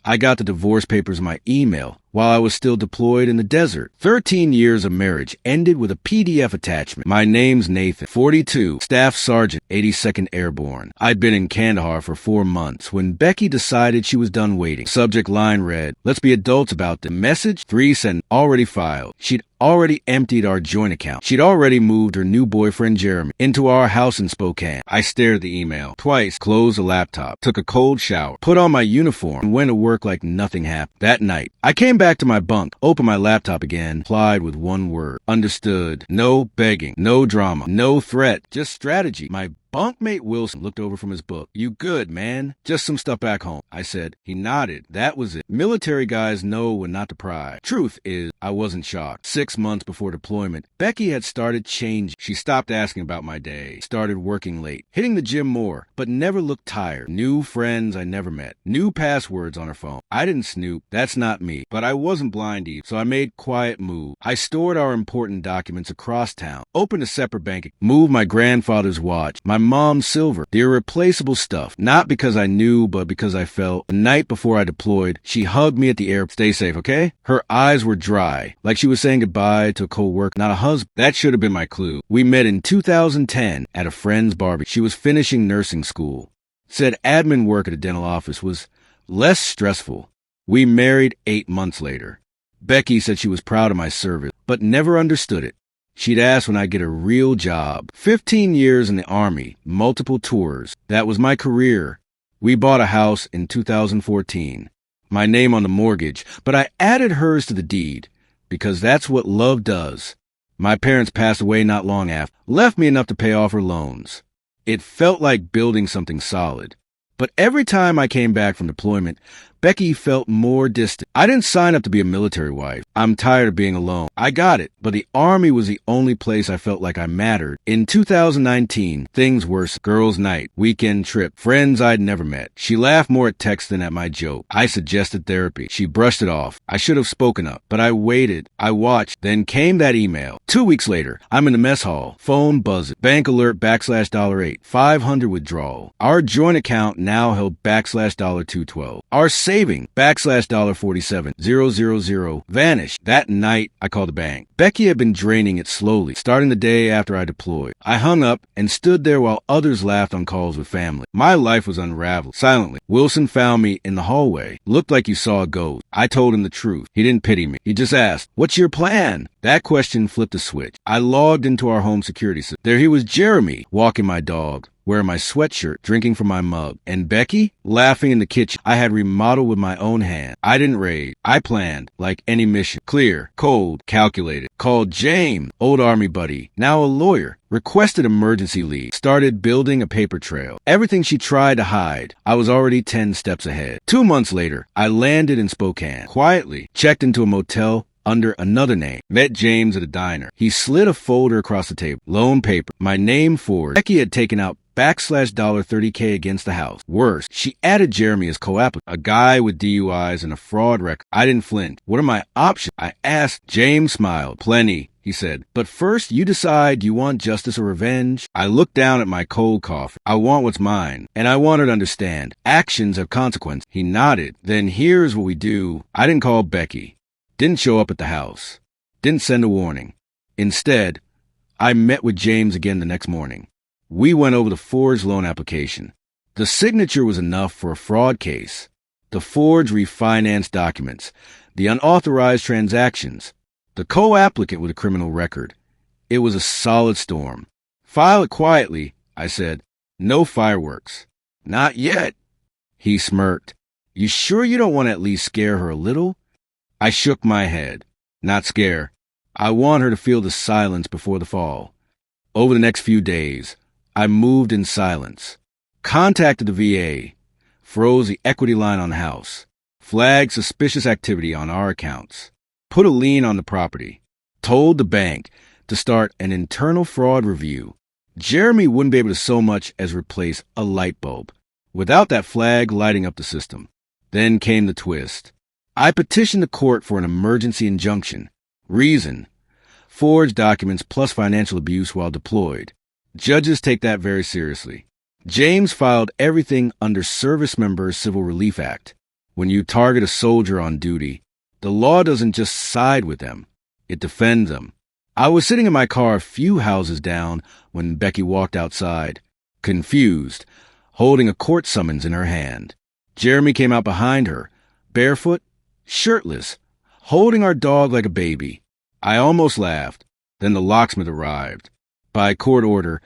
I got the divorce papers in my email while I was still deployed in the desert. 13 years of marriage ended with a PDF attachment. My name's Nathan, 42, Staff Sergeant, 82nd Airborne. I'd been in Kandahar for 4 months when Becky decided she was done waiting. Subject line read, "Let's be adults about the message." 3 sent, already filed. She'd already emptied our joint account. She'd already moved her new boyfriend Jeremy into our house in Spokane. I stared at the email twice, closed the laptop, took a cold shower, put on my uniform, and went to work like nothing happened. That night, I came back to my bunk, opened my laptop again, replied with one word: understood. No begging, no drama, no threat, just strategy. My bunkmate Wilson looked over from his book. "You good, man? Just some stuff back home," I said. He nodded. That was it. Military guys know when not to pry. Truth is, I wasn't shocked. 6 months before deployment, Becky had started changing. She stopped asking about my day, started working late, hitting the gym more, but never looked tired. New friends I never met. New passwords on her phone. I didn't snoop. That's not me. But I wasn't blind either, so I made quiet moves. I stored our important documents across town, opened a separate bank account, moved my grandfather's watch, my mom's silver, the irreplaceable stuff. Not because I knew, but because I felt. The night before I deployed, she hugged me at the airport. "Stay safe, okay?" Her eyes were dry, like she was saying goodbye to a co-worker, not a husband. That should have been my clue. We met in 2010 at a friend's barbecue. She was finishing nursing school. Said admin work at a dental office was less stressful. We married 8 months later. Becky said she was proud of my service, but never understood it. She'd ask when I'd get a real job. 15 years in the Army, multiple tours. That was my career. We bought a house in 2014. My name on the mortgage, but I added hers to the deed, because that's what love does. My parents passed away not long after, left me enough to pay off her loans. It felt like building something solid. But every time I came back from deployment, Becky felt more distant. I didn't sign up to be a military wife. I'm tired of being alone. I got it, but the Army was the only place I felt like I mattered. In 2019, things worsened. Girls' night, weekend trip, friends I'd never met. She laughed more at text than at my joke. I suggested therapy. She brushed it off. I should have spoken up, but I waited. I watched. Then came that email. 2 weeks later, I'm in the mess hall. Phone buzzing. Bank alert $8. 500 withdrawal. Our joint account now held $212. Our saving $47 000 vanished. That night, I called the bank. Becky had been draining it slowly, starting the day after I deployed. I hung up and stood there while others laughed on calls with family. My life was unraveled. Silently, Wilson found me in the hallway. "Looked like you saw a ghost." I told him the truth. He didn't pity me. He just asked, "What's your plan?" That question flipped a switch. I logged into our home security system. There he was, Jeremy, walking my dog, wearing my sweatshirt, drinking from my mug. And Becky, laughing in the kitchen, I had remodeled with my own hand. I didn't raid. I planned, like any mission. Clear, cold, calculated. Called James, old Army buddy, now a lawyer. Requested emergency leave. Started building a paper trail. Everything she tried to hide, I was already 10 steps ahead. 2 months later, I landed in Spokane. Quietly, checked into a motel under another name. Met James at a diner. He slid a folder across the table. Loan paper. My name forged. Becky had taken out $30K against the house. Worse, she added Jeremy as co-applicant, a guy with DUIs and a fraud record. I didn't flinch. What are my options? I asked. James smiled. "Plenty," he said. "But first, you decide, do you want justice or revenge?" I looked down at my cold coffee. I want what's mine, and I want her to understand. Actions have consequences. He nodded. "Then here's what we do." I didn't call Becky. Didn't show up at the house. Didn't send a warning. Instead, I met with James again the next morning. We went over the forged loan application. The signature was enough for a fraud case. The forged refinance documents. The unauthorized transactions. The co-applicant with a criminal record. It was a solid storm. "File it quietly," I said. "No fireworks." "Not yet." He smirked. "You sure you don't want to at least scare her a little?" I shook my head. "Not scare. I want her to feel the silence before the fall." Over the next few days, I moved in silence. Contacted the VA. Froze the equity line on the house. Flagged suspicious activity on our accounts. Put a lien on the property. Told the bank to start an internal fraud review. Jeremy wouldn't be able to so much as replace a light bulb without that flag lighting up the system. Then came the twist. I petitioned the court for an emergency injunction. Reason: forged documents plus financial abuse while deployed. Judges take that very seriously. James filed everything under Service Members Civil Relief Act. When you target a soldier on duty, the law doesn't just side with them, it defends them. I was sitting in my car a few houses down when Becky walked outside, confused, holding a court summons in her hand. Jeremy came out behind her, barefoot, shirtless, holding our dog like a baby. I almost laughed. Then the locksmith arrived. By court order,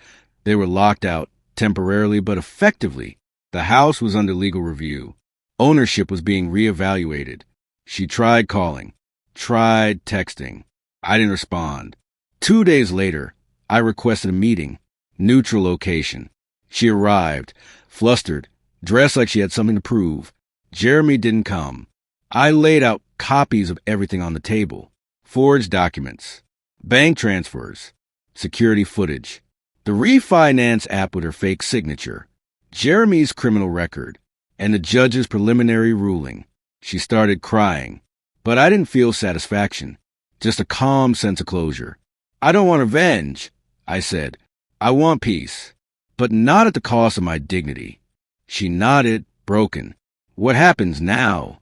they were locked out, temporarily but effectively. The house was under legal review. Ownership was being reevaluated. She tried calling, tried texting. I didn't respond. 2 days later, I requested a meeting, neutral location. She arrived, flustered, dressed like she had something to prove. Jeremy didn't come. I laid out copies of everything on the table. Forged documents, bank transfers, security footage, the refinance app with her fake signature, Jeremy's criminal record, and the judge's preliminary ruling. She started crying, but I didn't feel satisfaction, just a calm sense of closure. I don't want revenge, I said. I want peace, but not at the cost of my dignity. She nodded, broken. What happens now?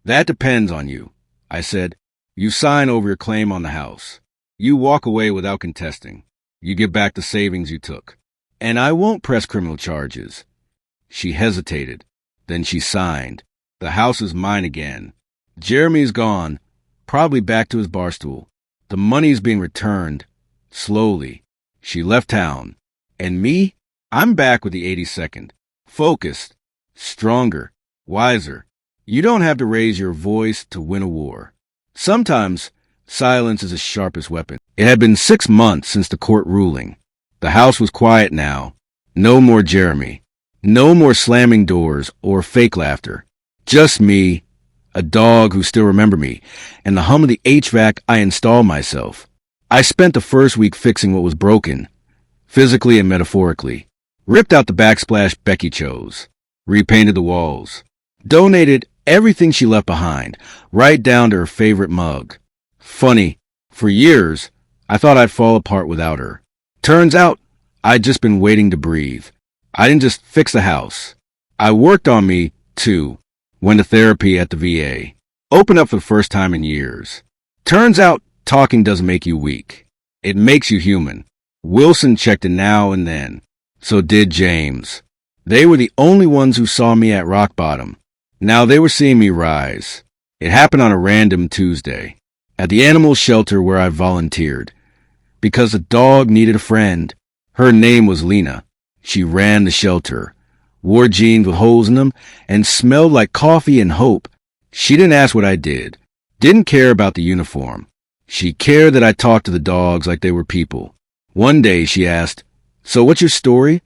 That depends on you, I said. You sign over your claim on the house. You walk away without contesting. You give back the savings you took. And I won't press criminal charges. She hesitated. Then she signed. The house is mine again. Jeremy's gone, probably back to his barstool. The money's being returned. Slowly. She left town. And me? I'm back with the 82nd. Focused. Stronger. Wiser. You don't have to raise your voice to win a war. Sometimes, silence is the sharpest weapon. It had been 6 months since the court ruling. The house was quiet now. No more Jeremy. No more slamming doors or fake laughter. Just me, a dog who still remembered me, and the hum of the HVAC I installed myself. I spent the first week fixing what was broken, physically and metaphorically. Ripped out the backsplash Becky chose. Repainted the walls. Donated everything she left behind, right down to her favorite mug. Funny, for years, I thought I'd fall apart without her. Turns out, I'd just been waiting to breathe. I didn't just fix the house. I worked on me, too. Went to therapy at the VA. Opened up for the first time in years. Turns out, talking doesn't make you weak. It makes you human. Wilson checked in now and then. So did James. They were the only ones who saw me at rock bottom. Now they were seeing me rise. It happened on a random Tuesday, at the animal shelter where I volunteered. Because a dog needed a friend. Her name was Lena. She ran the shelter, wore jeans with holes in them, and smelled like coffee and hope. She didn't ask what I did, didn't care about the uniform. She cared that I talked to the dogs like they were people. One day she asked, "So what's your story?"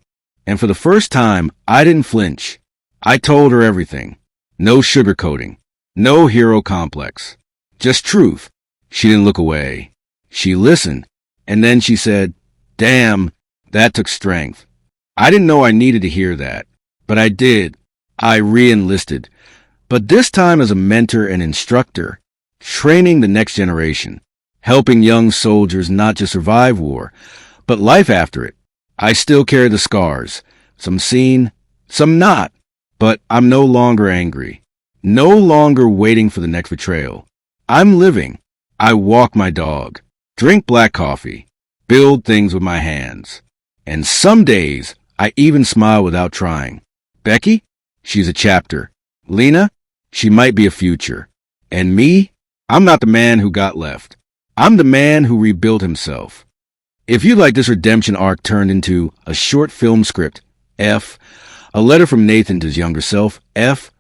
And for the first time, I didn't flinch. I told her everything. No sugarcoating. No hero complex. Just truth. She didn't look away. She listened. And then she said, "Damn, that took strength." I didn't know I needed to hear that. But I did. I re-enlisted. But this time as a mentor and instructor. Training the next generation. Helping young soldiers not just survive war, but life after it. I still carry the scars. Some seen, some not. But I'm no longer angry. No longer waiting for the next betrayal. I'm living. I walk my dog. Drink black coffee. Build things with my hands. And some days, I even smile without trying. Becky? She's a chapter. Lena? She might be a future. And me? I'm not the man who got left. I'm the man who rebuilt himself. If you'd like this redemption arc turned into a short film script, F, a letter from Nathan to his younger self, F,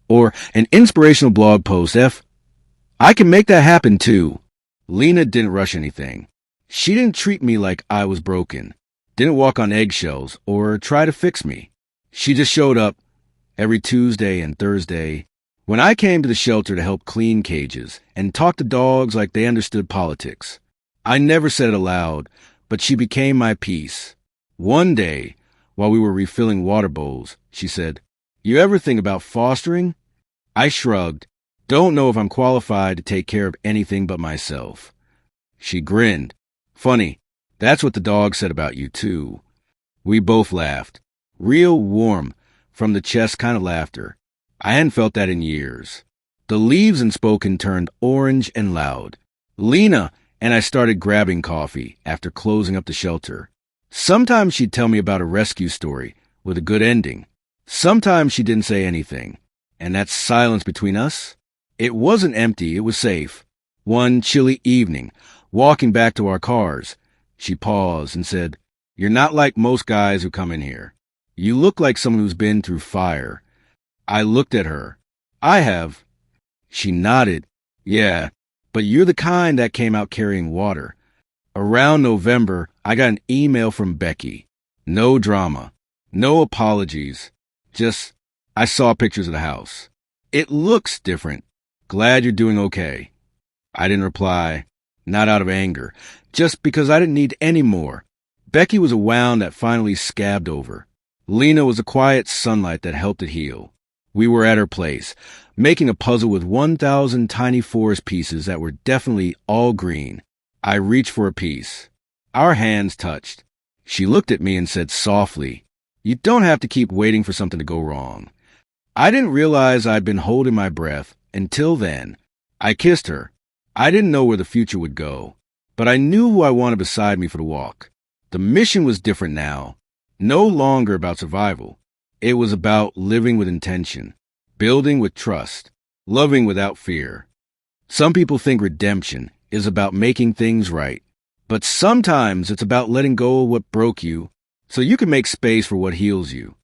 or an inspirational blog post, F, I can make that happen too. Lena didn't rush anything. She didn't treat me like I was broken, didn't walk on eggshells or try to fix me. She just showed up every Tuesday and Thursday when I came to the shelter to help clean cages and talk to dogs like they understood politics. I never said it aloud, but she became my peace. One day, while we were refilling water bowls, she said, "You ever think about fostering?" I shrugged. Don't know if I'm qualified to take care of anything but myself. She grinned. Funny, that's what the dog said about you, too. We both laughed. Real warm, from the chest kind of laughter. I hadn't felt that in years. The leaves in Spokane turned orange and loud. Lena and I started grabbing coffee after closing up the shelter. Sometimes she'd tell me about a rescue story with a good ending. Sometimes she didn't say anything. And that silence between us? It wasn't empty, it was safe. One chilly evening, walking back to our cars, she paused and said, "You're not like most guys who come in here. You look like someone who's been through fire." I looked at her. "I have." She nodded. "Yeah, but you're the kind that came out carrying water." Around November, I got an email from Becky. No drama. No apologies. Just, I saw pictures of the house. "It looks different. Glad you're doing okay." I didn't reply. Not out of anger. Just because I didn't need any more. Becky was a wound that finally scabbed over. Lena was a quiet sunlight that helped it heal. We were at her place, making a puzzle with 1,000 tiny forest pieces that were definitely all green. I reached for a piece. Our hands touched. She looked at me and said softly, "You don't have to keep waiting for something to go wrong." I didn't realize I'd been holding my breath until then. I kissed her. I didn't know where the future would go, but I knew who I wanted beside me for the walk. The mission was different now. No longer about survival. It was about living with intention, building with trust, loving without fear. Some people think redemption is about making things right, but sometimes it's about letting go of what broke you so you can make space for what heals you.